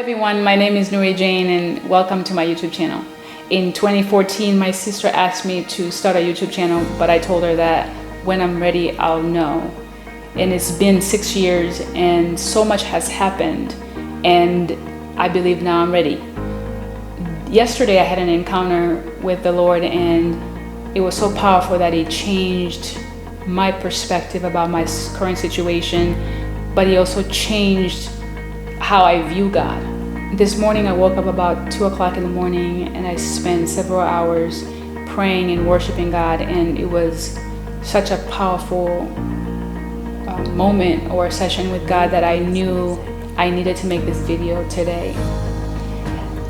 everyone, my name is Noorie and welcome to my YouTube channel. In 2014, my sister asked me to start a YouTube channel, but I told her that when I'm ready, I'll know. And it's been 6 years and so much has happened, and I believe now I'm ready. Yesterday I had an encounter with the Lord, and it was so powerful that He changed my perspective about my current situation, but He also changed how I view God. This morning I woke up about 2 o'clock in the morning, and I spent several hours praying and worshiping God, and it was such a powerful moment or a session with God that I knew I needed to make this video today.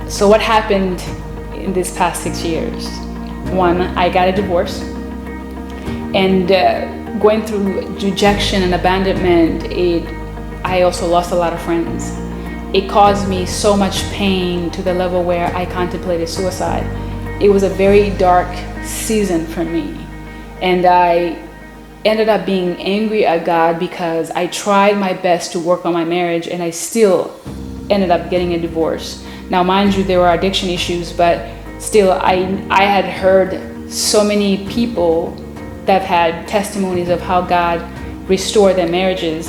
So what happened in this past 6 years? One, I got a divorce, and going through rejection and abandonment, I also lost a lot of friends. It caused me so much pain to the level where I contemplated suicide. It was a very dark season for me, and I ended up being angry at God because I tried my best to work on my marriage, and I still ended up getting a divorce. Now, mind you, there were addiction issues, but still I had heard so many people that had testimonies of how God restored their marriages,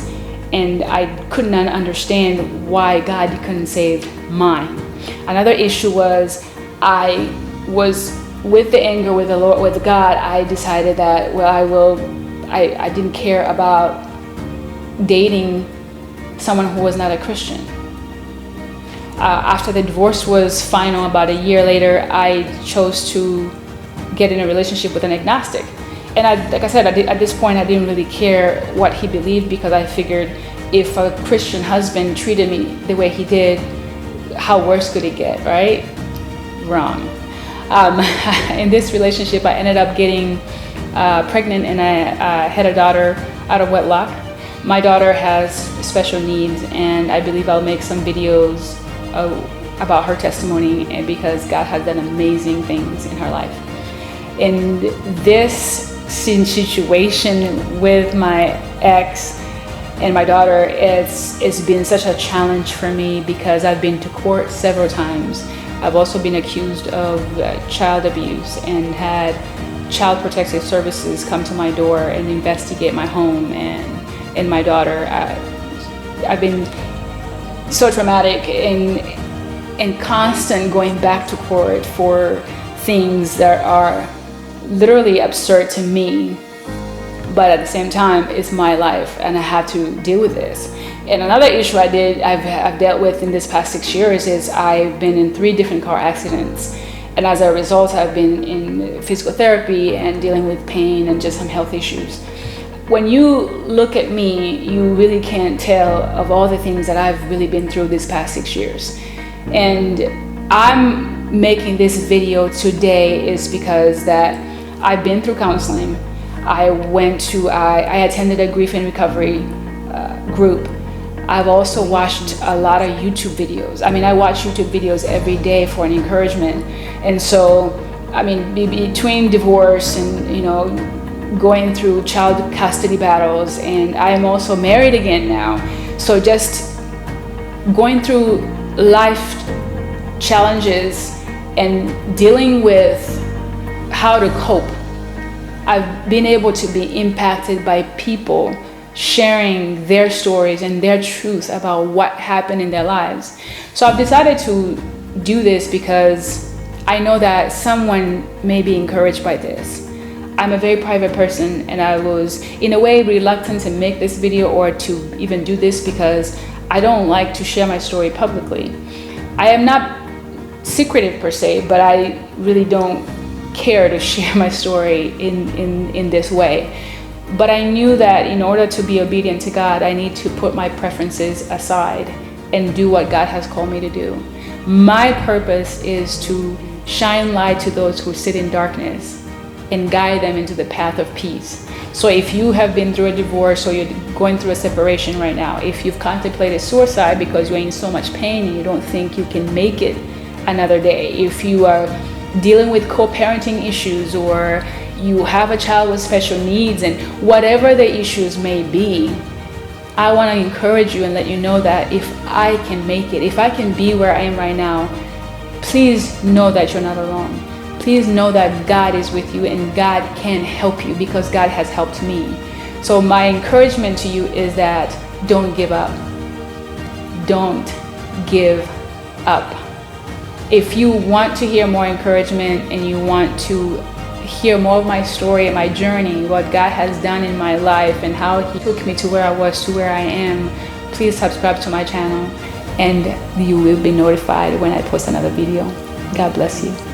and I could not understand why God couldn't save mine. Another issue was I was with the anger with the Lord, with God. I decided that, well, I didn't care about dating someone who was not a Christian. After the divorce was final, about a year later, I chose to get in a relationship with an agnostic. And like I said, at this point, I didn't really care what he believed, because I figured if a Christian husband treated me the way he did, how worse could it get, right? Wrong. In this relationship, I ended up getting pregnant, and I had a daughter out of wedlock. My daughter has special needs, and I believe I'll make some videos about her testimony, and because God has done amazing things in her life. In this situation with my ex and my daughter, it's been such a challenge for me, because I've been to court several times. I've also been accused of child abuse and had Child Protective Services come to my door and investigate my home and my daughter. I've been so traumatic and constant going back to court for things that are literally absurd to me, but at the same time, it's my life, and I have to deal with this. And another issue I've dealt with in this past 6 years is I've been in 3 different car accidents, and as a result, I've been in physical therapy and dealing with pain and just some health issues. When you look at me, you really can't tell of all the things that I've really been through this past 6 years. And I'm making this video today is because that I've been through counseling. I attended a grief and recovery group. I've also watched a lot of YouTube videos. I mean, I watch YouTube videos every day for an encouragement. And so, I mean, between divorce and, going through child custody battles, and I am also married again now. So just going through life challenges and dealing with how to cope, I've been able to be impacted by people sharing their stories and their truth about what happened in their lives. So I've decided to do this because I know that someone may be encouraged by this. I'm a very private person, and I was in a way reluctant to make this video or to even do this because I don't like to share my story publicly. I am not secretive per se, but I really don't care to share my story in this way. But I knew that in order to be obedient to God, I need to put my preferences aside and do what God has called me to do. My purpose is to shine light to those who sit in darkness and guide them into the path of peace. So if you have been through a divorce, or you're going through a separation right now, if you've contemplated suicide because you're in so much pain and you don't think you can make it another day, if you are dealing with co-parenting issues, or you have a child with special needs, and whatever the issues may be, I want to encourage you and let you know that if I can make it, if I can be where I am right now, please know that you're not alone. Please know that God is with you and God can help you, because God has helped me. So my encouragement to you is that don't give up. Don't give up. If you want to hear more encouragement and you want to hear more of my story and my journey, what God has done in my life and how He took me to where I was to where I am, please subscribe to my channel and you will be notified when I post another video. God bless you.